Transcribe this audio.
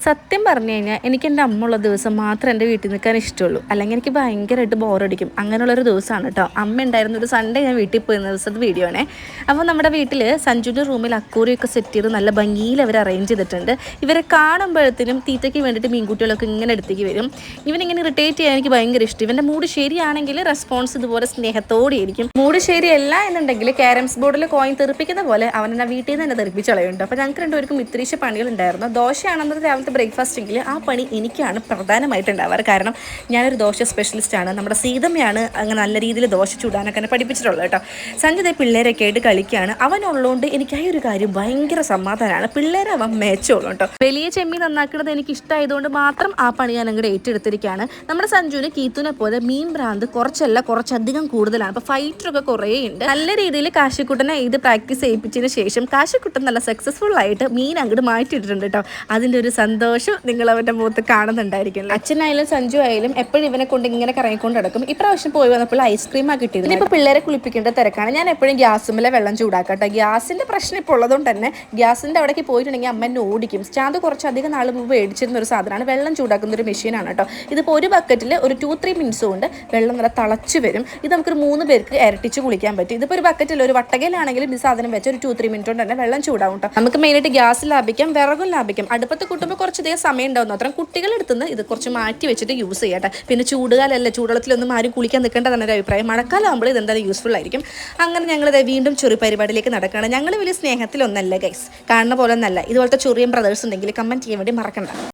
സത്യം പറഞ്ഞു കഴിഞ്ഞാൽ എനിക്ക് എൻ്റെ അമ്മയുള്ള ദിവസം മാത്രം എൻ്റെ വീട്ടിൽ നിൽക്കാൻ ഇഷ്ടമുള്ളൂ. അല്ലെങ്കിൽ എനിക്ക് ഭയങ്കരമായിട്ട് ബോറടിക്കും. അങ്ങനെയുള്ളൊരു ദിവസമാണ് കേട്ടോ. അമ്മ ഉണ്ടായിരുന്ന ഒരു സൺഡേ ഞാൻ വീട്ടിൽ പോയിരുന്ന ദിവസത്തെ വീഡിയോ ആണേ. അപ്പോൾ നമ്മുടെ വീട്ടിൽ സഞ്ജുവിൻ്റെ റൂമിൽ അക്കൂറിയൊക്കെ സെറ്റ് ചെയ്ത് നല്ല ഭംഗിയിൽ അവർ അറേഞ്ച് ചെയ്തിട്ടുണ്ട്. ഇവരെ കാണുമ്പോഴത്തേനും തീറ്റയ്ക്ക് വേണ്ടിയിട്ട് മീൻകുട്ടികളൊക്കെ ഇങ്ങനെ അടുത്തേക്ക് വരും. ഇവനിങ്ങനെ ഇറിറ്റേറ്റ് ചെയ്യാൻ എനിക്ക് ഭയങ്കര ഇഷ്ടം. ഇവൻ്റെ മൂഡ് ശരിയാണെങ്കിൽ റെസ്പോൺസ് ഇതുപോലെ സ്നേഹത്തോടെ ആയിരിക്കും. മൂഡ് ശരിയല്ല എന്നുണ്ടെങ്കിൽ ക്യാരംസ് ബോർഡിൽ കോയിൻ തെറിപ്പിക്കുന്ന പോലെ അവൻ എന്നെ വീട്ടിൽ നിന്ന് തന്നെ തെറിപ്പിച്ച് കളയുണ്ട്. അപ്പോൾ ഞങ്ങൾക്ക് രണ്ടുപേർക്കും ഇത്തിരീശ പണികളുണ്ടായിരുന്നു. ദോശയാണെന്നത് രാവിലത്തെ ബ്രേക്ക്ഫാസ്റ്റെങ്കിൽ ആ പണി എനിക്കാണ് പ്രധാനമായിട്ട് ഉണ്ടാവാറ്. കാരണം ഞാനൊരു ദോശ സ്പെഷ്യലിസ്റ്റാണ്. നമ്മുടെ സീതമ്മയാണ് അങ്ങനെ നല്ല രീതിയിൽ ദോശ ചൂടാനൊക്കെ എന്നെ പഠിപ്പിച്ചിട്ടുള്ളത് കേട്ടോ. സഞ്ജിത പിള്ളേരൊക്കെ ആയിട്ട് കളിക്കുകയാണ്. അവനുള്ളതുകൊണ്ട് എനിക്ക് ആ ഒരു കാര്യം ഭയങ്കര സമാധാനമാണ്. പിള്ളേരെ അവൻ മേച്ചോളൂ കേട്ടോ. വലിയ ചെമ്മീൻ നന്നാക്കുന്നത് എനിക്ക് ഇഷ്ടമായതുകൊണ്ട് മാത്രം ആ പണി ഞാൻ അങ്ങോട്ട് ഏറ്റെടുത്തിരിക്കുകയാണ്. നമ്മുടെ സഞ്ജുവിന് കീത്തുനെ പോലെ മീൻ ഭ്രാന്ത് കുറച്ചധികം കൂടുതലാണ്. അപ്പോൾ ഫൈറ്ററൊക്കെ കുറേ ഉണ്ട്. നല്ല രീതിയിൽ കാശിക്കുട്ടനെ ഇത് പ്രാക്ടീസ് ചെയ്യിപ്പിച്ചതിന് ശേഷം കാശിക്കുട്ടൻ നല്ല സക്സസ്ഫുൾ ആയിട്ട് മീൻ അങ്ങോട്ട് മാറ്റിയിട്ടുണ്ട് കേട്ടോ. അതിൻ്റെ ഒരു സന്തോഷം നിങ്ങൾ അവൻ്റെ മുഖത്ത് കാണുന്നുണ്ടായിരിക്കും. അച്ഛനായാലും സഞ്ജു ആയാലും എപ്പോഴും ഇവനെ കൊണ്ട് ഇങ്ങനെ കറങ്ങിക്കൊണ്ട് നടക്കും. ഇപ്രാവശ്യം പോയി വന്നപ്പോൾ ഐസ്ക്രീമാണ് കിട്ടിയത്. ഇനിയിപ്പോൾ പിള്ളേരെ കുളിപ്പിക്കേണ്ട തിരക്കാണ്. ഞാൻ എപ്പോഴും ഗ്യാസുമേലെ വെള്ളം ചൂടാക്കട്ടെ. ഗ്യാസിൻ്റെ പ്രശ്നം ഇപ്പോൾ ഉള്ളതുകൊണ്ട് തന്നെ ഗ്യാസിൻ്റെ അവിടേക്ക് പോയിട്ടുണ്ടെങ്കിൽ അമ്മ എന്നെ ഓടിക്കും. സ്റ്റാൻഡ് കുറച്ചധികം നാൾ മുമ്പ് മേടിച്ചിരുന്ന ഒരു സാധനമാണ്. വെള്ളം ചൂടാക്കുന്ന ഒരു മെഷീനാണ് കേട്ടോ. ഇതിപ്പോൾ ഒരു ബക്കറ്റിൽ ഒരു 2-3 മിനിറ്റ്സ് കൊണ്ട് വെള്ളം നല്ല തിളച്ച് വരും. ഇത് നമുക്കൊരു 3 പേർക്ക് ഇരട്ടിച്ച് കുളിക്കാൻ പറ്റും. ഇതിപ്പോൾ ഒരു ബക്കറ്റിൽ ഒരു വട്ടകയിലാണെങ്കിലും ഈ സാധനം വെച്ച് ഒരു 2-3 മിനിറ്റ് കൊണ്ട് തന്നെ വെള്ളം ചൂടാവും കേട്ടോ. നമുക്ക് മെയിനായിട്ട് ഗ്യാസ് ലാഭിക്കാം, വിറകും ലാഭിക്കാം. അടുപ്പത്ത് കൂട്ടുമ്പോൾ കുറച്ചധികം സമയം ഉണ്ടാവുന്നു. അത്രയും കുട്ടികളെടുത്തുനിന്ന് ഇത് കുറച്ച് മാറ്റി വെച്ചിട്ട് യൂസ് ചെയ്യട്ടെ. പിന്നെ ചൂടുകാലല്ല, ചൂടുവെള്ളത്തിലൊന്നും ആരും കുളിക്കാൻ നിൽക്കേണ്ടതാണ് ഒരു അഭിപ്രായം. മഴക്കാലമാകുമ്പോൾ ഇതെന്തായാലും യൂസ്ഫുൾ ആയിരിക്കും. അങ്ങനെ ഞങ്ങളിത് വീണ്ടും ചൊറി പരിപാടിയിലേക്ക് നടക്കുകയാണ്. ഞങ്ങൾ വലിയ സ്നേഹത്തിലൊന്നല്ല ഗൈസ്, കാണുന്ന പോലെ ഒന്നല്ല. ഇതുപോലത്തെ ചൊറിയൻ ബ്രദേഴ്സ് ഉണ്ടെങ്കിൽ കമൻറ്റ് ചെയ്യാൻ വേണ്ടി മറക്കണ്ട.